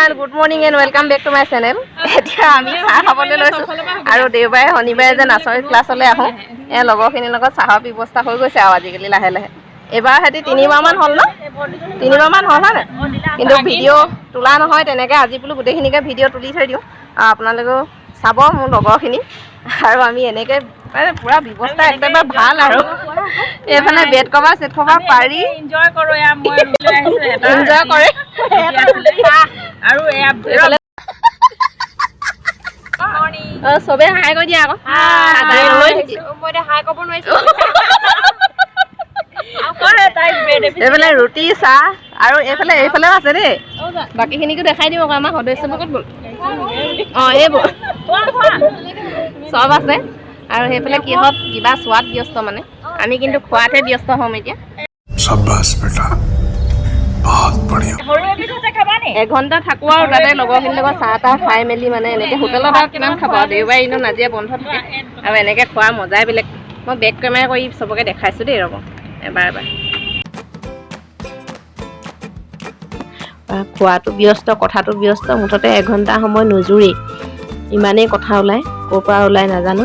everyone, good morning and welcome back to my channel. এতিয়া আমি চাহ খাবলৈ লৈছো আৰু দেওবাৰে শনিবাৰে যে নাচৰ ক্লাছলৈ আহো এ লগৰখিনিৰ লগত চাহৰ ব্যৱস্থা হৈ গৈছে আৰু আজিকালি লাহে লাহে এবাৰ হেতি 3 মাহ মান হ'ল ন 3 মাহ মান হ'ল না কিন্তু ভিডিঅ' তোলা নহয় তেনেকৈ আজি বোলো গোটেইখিনিকে ভিডিঅ' তুলি থৈ দিওঁ আপোনালোকেও চাব মোৰ লগৰখিনি আৰু আমি এনেকৈ মানে পুৰা ব্যৱস্থা একেবাৰে ভাল আৰু এইফালে বেড কভাৰ সেট কভাৰ পাৰি এনজয় কৰো এয়া মই ৰুলে আহিছো এটা এনজয় কৰে আৰু এয়া মৰ্নিং সবে হাই কৰি দিয়া আকৌ হাই লৈ থাকিছো মই এটা হাই ক'ব নোৱাৰিছো এইফালে ৰুটি চাহ আৰু এইফালেও আছে দেই বাকীখিনিকো দেখাই দিম আকৌ আমাৰ সদস্যবোৰ ক'ত গ'ল অঁ এইবোৰ চব আছে আৰু সেইফালে কিহত কিবা সোৱাদ ব্যস্ত মানে আমি কিন্তু খোৱাতহে ব্যস্ত হ'ম এতিয়া शाबाश बेटा बहुत बढ़िया এঘণ্টা থাকোঁ আৰু তাতে লগৰখিনিৰ লগত চাহ তাহ খাই মেলি মানে এনেকৈ হোটেলত আৰু কিমান খাব আৰু দেওবাৰে এনেও নাজিয়া বন্ধ থাকে আৰু এনেকৈ খোৱাৰ মজাই বেলেগ মই বেক কেমেৰা কৰি চবকে দেখাইছোঁ দেই ৰ'ব এবাৰ খোৱাটো ব্যস্ত কথাটো ব্যস্ত মুঠতে এঘণ্টা সময় নোজোৰেই ইমানেই কথা ওলায় ক'ৰ পৰা ওলাই নাজানো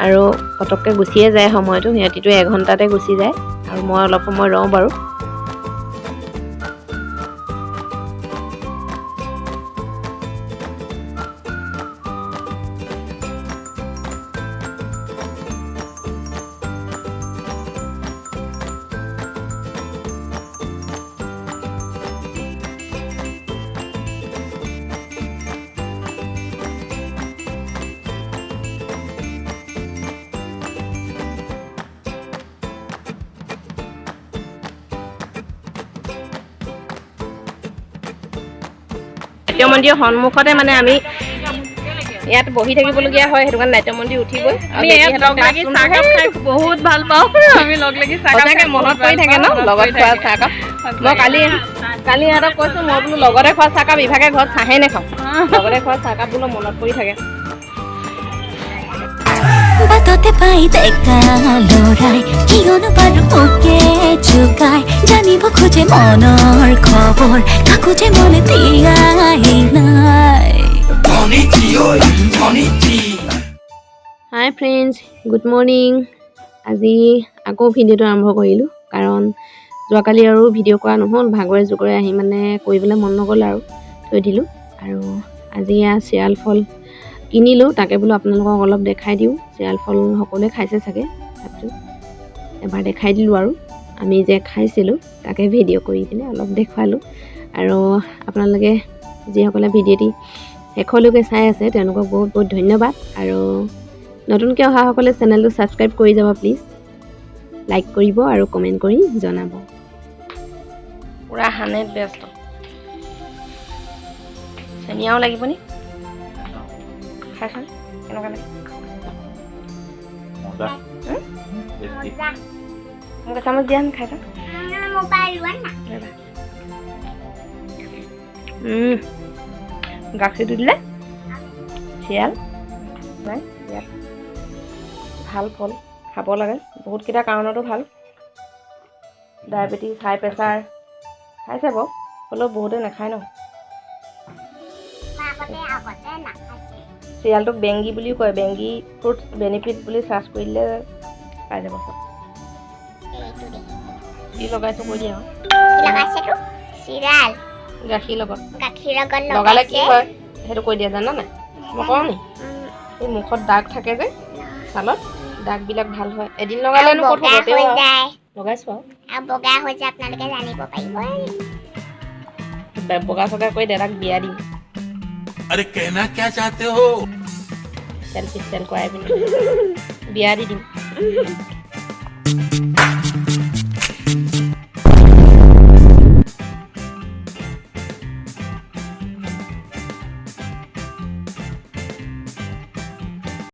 আৰু পটককৈ গুচিয়ে যায় সময়টো সিহঁতিটো এঘণ্টাতে গুচি যায় আৰু মই অলপ সময় ৰওঁ বাৰু নাট্য মন্দিৰৰ সন্মুখতে মানে আমি ইয়াত বহি থাকিবলগীয়া হয় সেইটো কাৰণে নাট্য মন্দিৰ উঠিবই বহুত ভাল পাওঁ আমি লগ লাগি সঁচাকৈ মনত পৰি থাকে ন লগত খোৱা চাহকাপ মই কালি ইহঁতক কৈছোঁ মই বোলো লগতে খোৱা চাহকাপ ইভাগে ঘৰত চাহে নাখাওঁ লগতে খোৱা চাহকাপ বোলো মনত পৰি থাকে বাততে পাই দেখা লৰাই কিয়নো বাৰু মোকে জোকাই জানিব খোজে মনৰ খবৰ কাকোজে মনে দিয়াই নাই হাই ফ্ৰেণ্ডছ গুড মৰ্ণিং আজি আকৌ ভিডিঅ'টো আৰম্ভ কৰিলোঁ কাৰণ যোৱাকালি আৰু ভিডিঅ' কৰা নহ'ল ভাগৰে জোগৰে আহি মানে কৰিবলৈ মন নগ'ল আৰু থৈ দিলোঁ আৰু আজি চিৰাল ফল কিনিলোঁ তাকে বোলো আপোনালোকক অলপ দেখাই দিওঁ চিৰাল ফল সকলোৱে খাইছে চাগে তাৰপিছত এবাৰ দেখাই দিলোঁ আৰু আমি যে খাইছিলোঁ তাকে ভিডিঅ' কৰি কিনে অলপ দেখুৱালোঁ আৰু আপোনালোকে যিসকলে ভিডিঅ'টি শেষলৈকে চাই আছে তেওঁলোকক বহুত বহুত ধন্যবাদ আৰু নতুনকৈ অহাসকলে চেনেলটো ছাবস্ক্ৰাইব কৰি যাব প্লিজ লাইক কৰিব আৰু কমেণ্ট কৰি জনাব পূৰা 100 ব্যস্ত চেনিয়াও লাগিব নি খাইছোন কেনেকুৱা লাগে মোক চামুচ দিয়া খাইছোন গাখীৰটো দিলে চিৰাল নাই ইয়াত ভাল ফল খাব লাগে বহুতকেইটা কাৰণতো ভাল ডায়েবেটিছ হাই প্ৰেছাৰ খাইছে বাৰু হ'লেও বহুতে নাখায় ন চিৰিয়ালটোক বেংগী বুলিও কয় বেংগী ফ্ৰুটছ বেনিফিট বুলি চাৰ্চ কৰি দিলে পাই যাব চব কি লগাইছো কৈ দিয়া গাখীৰ লগত লগালে কি হয় সেইটো কৈ দিয়া জানা নাই মই কওঁ নি এই মুখত দাগ থাকে যে ছালত দাগবিলাক ভাল হয় এদিন লগালেনো ক'ত হ'ব লগাইছোঁ আৰু বগা হৈ যায় আপোনালোকে জানিব পাৰিব বগা চগা কৰি দাদাক বিয়া দিম अरे कहना क्या चाहते हो চেল কৰাই পিনি বিয়া দি দিম